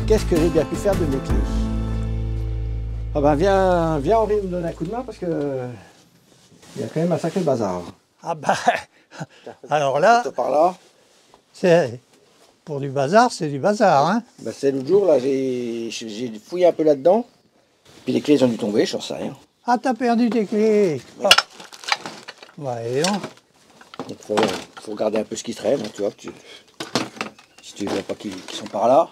qu'est-ce que j'ai bien pu faire de mes clés? Ah ben viens Henri me donner un coup de main parce que il y a quand même un sacré bazar. Ah bah, alors là, Par là. c'est pour du bazar, c'est du bazar, hein. Ben, c'est l'autre jour, là, j'ai fouillé un peu là-dedans. Puis les clés ont dû tomber, j'en sais rien. Ah, t'as perdu tes clés. Ouais. Voyons. Donc faut regarder un peu ce qui traîne, hein, tu vois. Si tu vois pas qu'ils sont par là.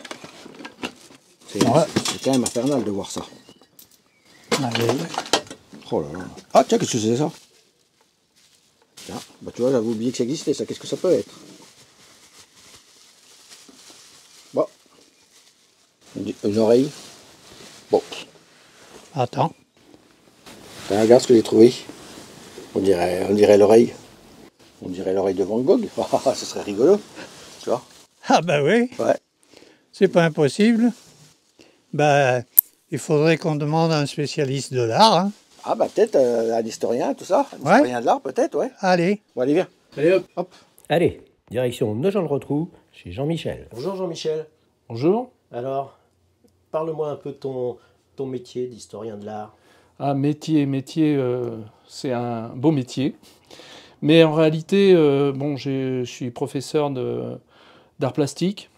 C'est quand même infernal de voir ça. Allez. Oh là là. Ah tiens, qu'est-ce que c'est ça? Tiens, bah tu vois, j'avais oublié que ça existait, ça. Qu'est-ce que ça peut être? Bon. Une oreille. Bon. Attends. Tiens, regarde ce que j'ai trouvé. On dirait l'oreille. On dirait l'oreille de Van Gogh. Ah, ce serait rigolo. Tu vois? Ah bah oui, Ouais. c'est pas impossible. Bah, il faudrait qu'on demande à un spécialiste de l'art, hein. Ah bah peut-être un historien, tout ça. Un historien de l'art, peut-être, ouais. Allez. Bon, allez, viens. Allez hop. Hop. Allez, direction Nogent-le-Rotrou, chez Jean-Michel. Bonjour Jean-Michel. Bonjour. Alors, parle-moi un peu de ton métier d'historien de l'art. Ah, métier, c'est un beau métier. Mais en réalité, bon, je suis professeur d'art plastique,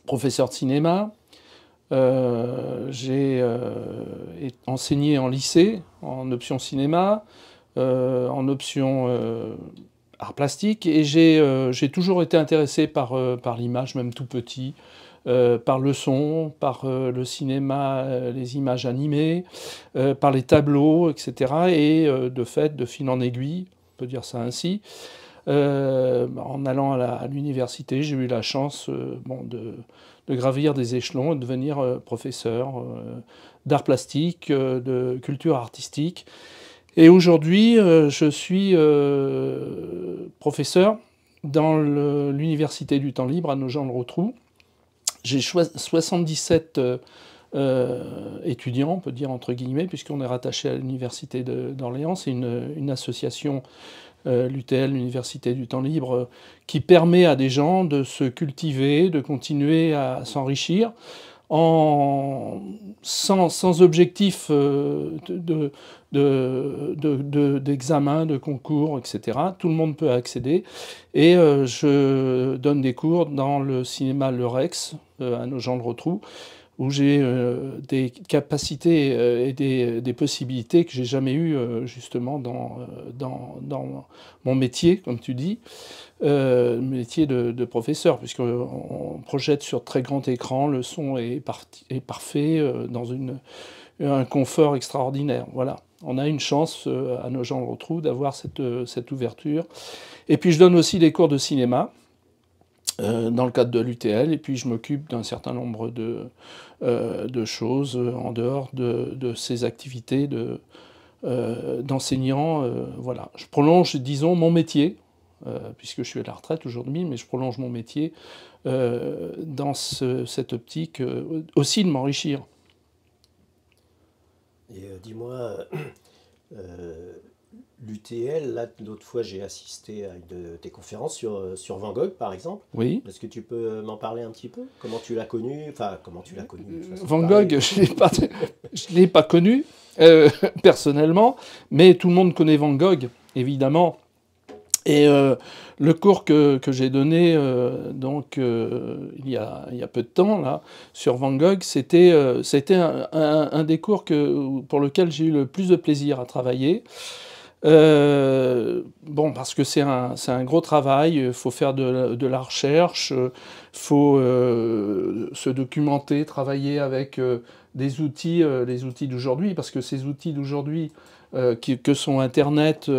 professeur de cinéma. J'ai enseigné en lycée, en option cinéma, en option art plastique. Et j'ai toujours été intéressé par l'image, même tout petit. Par le son, par le cinéma, les images animées, par les tableaux, etc. Et de fait, de fil en aiguille, on peut dire ça ainsi, en allant à l'université, j'ai eu la chance de gravir des échelons et de devenir professeur d'art plastique, de culture artistique. Et aujourd'hui, je suis professeur dans l'université du temps libre à Nogent-le-Rotrou. J'ai 77 étudiants, on peut dire entre guillemets, puisqu'on est rattaché à l'université d'Orléans. C'est une association, l'UTL, l'Université du Temps Libre, qui permet à des gens de se cultiver, de continuer à s'enrichir, sans objectif d'examen, de concours, etc. Tout le monde peut accéder. Et je donne des cours dans le cinéma Le Rex, à Nogent-le-Rotrou, où j'ai des capacités et des possibilités que j'ai jamais eues justement dans mon métier, comme tu dis, métier de professeur, puisqu'on projette sur très grand écran, le son est parfait, dans un confort extraordinaire. Voilà. On a une chance à Nogent-le-Rotrou d'avoir cette ouverture. Et puis je donne aussi des cours de cinéma dans le cadre de l'UTL, et puis je m'occupe d'un certain nombre de choses en dehors de ces activités d'enseignant. Voilà. Je prolonge, disons, mon métier, puisque je suis à la retraite aujourd'hui, mais je prolonge mon métier dans cette optique aussi de m'enrichir. Et dis-moi, l'UTL, là, l'autre fois, j'ai assisté à une de tes conférences sur Van Gogh, par exemple. Oui. Est-ce que tu peux m'en parler un petit peu? Comment tu l'as connu? Enfin, comment tu l'as connu de façon Van Gogh, je ne l'ai pas connu personnellement, mais tout le monde connaît Van Gogh, évidemment. Et le cours que j'ai donné il y a peu de temps là, sur Van Gogh, c'était un des cours pour lequel j'ai eu le plus de plaisir à travailler. Parce que c'est un gros travail, il faut faire de la recherche, il faut se documenter, travailler avec des outils, les outils d'aujourd'hui, parce que ces outils d'aujourd'hui que sont Internet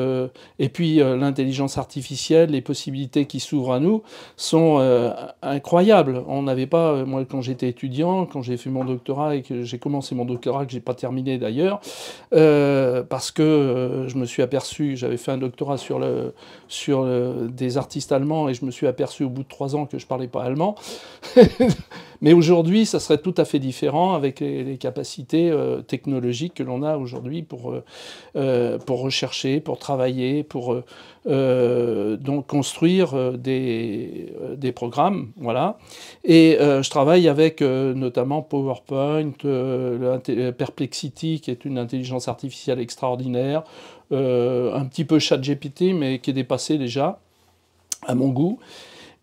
et puis l'intelligence artificielle, les possibilités qui s'ouvrent à nous sont incroyables. On n'avait pas, moi quand j'étais étudiant, quand j'ai fait mon doctorat et que j'ai commencé mon doctorat, que j'ai pas terminé d'ailleurs, parce que je me suis aperçu, j'avais fait un doctorat sur des artistes allemands et je me suis aperçu au bout de 3 ans que je parlais pas allemand. Mais aujourd'hui, ça serait tout à fait différent avec les capacités technologiques que l'on a aujourd'hui pour rechercher, pour travailler, pour donc construire des programmes. Voilà. Et je travaille avec notamment PowerPoint, Perplexity, qui est une intelligence artificielle extraordinaire, un petit peu ChatGPT, mais qui est dépassé déjà, à mon goût.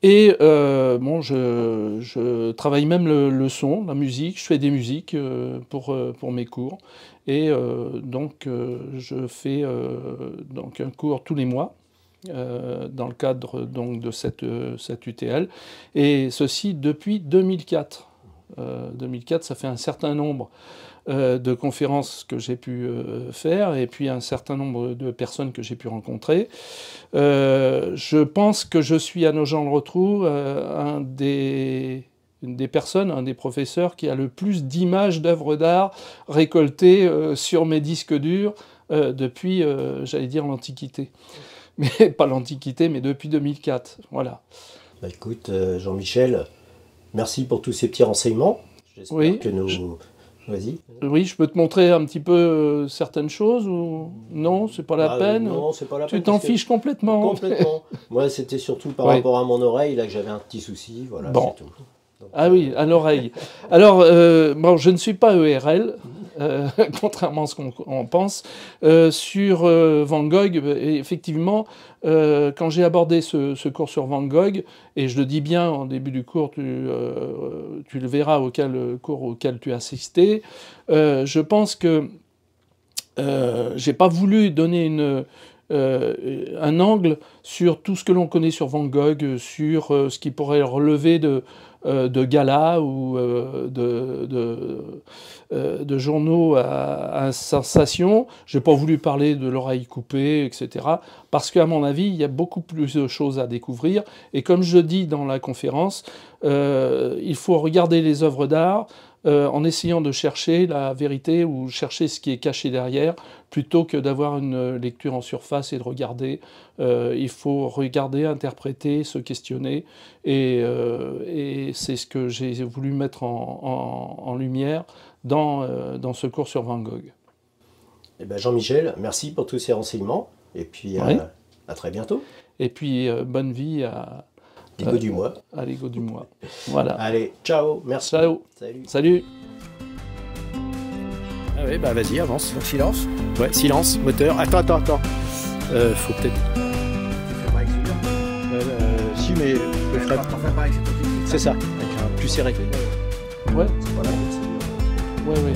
Et bon, je travaille même le son, la musique, je fais des musiques pour mes cours. Et donc, je fais donc un cours tous les mois. Dans le cadre donc, de cette UTL, et ceci depuis 2004. 2004, ça fait un certain nombre de conférences que j'ai pu faire, et puis un certain nombre de personnes que j'ai pu rencontrer. Je pense que je suis à Nogent-le-Rotrou un des personnes, un des professeurs qui a le plus d'images d'œuvres d'art récoltées sur mes disques durs depuis, j'allais dire, l'Antiquité. Mais pas l'Antiquité, mais depuis 2004, voilà. Bah écoute, Jean-Michel, merci pour tous ces petits renseignements. J'espère que nous... Vas-y. Oui, je peux te montrer un petit peu certaines choses ou non, c'est pas la peine. Non, c'est pas la peine. Tu t'en fiches complètement. Complètement. Moi, c'était surtout par rapport à mon oreille, là, que j'avais un petit souci, voilà, bon. c'est tout. Donc, ah oui, à l'oreille. Alors, bon, je ne suis pas ERL, contrairement à ce qu'on pense. Sur Van Gogh, effectivement, quand j'ai abordé ce cours sur Van Gogh, et je le dis bien en début du cours, tu le verras cours auquel tu as assisté, je pense que j'ai pas voulu donner un angle sur tout ce que l'on connaît sur Van Gogh, sur ce qui pourrait relever de galas ou de journaux à sensation. Je n'ai pas voulu parler de l'oreille coupée, etc. Parce qu'à mon avis, il y a beaucoup plus de choses à découvrir. Et comme je dis dans la conférence, il faut regarder les œuvres d'art en essayant de chercher la vérité ou chercher ce qui est caché derrière, plutôt que d'avoir une lecture en surface et de regarder. Il faut regarder, interpréter, se questionner, et c'est ce que j'ai voulu mettre en lumière dans ce cours sur Van Gogh. Eh ben Jean-Michel, merci pour tous ces renseignements, et puis à très bientôt. Et puis bonne vie à l'Ego du mois. À l'Ego du mois. Voilà. Allez, ciao, merci. Ciao. Salut. Salut. Ah oui, bah vas-y, avance. Donc, silence. Ouais, silence, moteur. Attends. Faut peut-être... si, mais... C'est ça, avec un plus serré. Ouais. C'est pas la même, c'est bien. Ouais.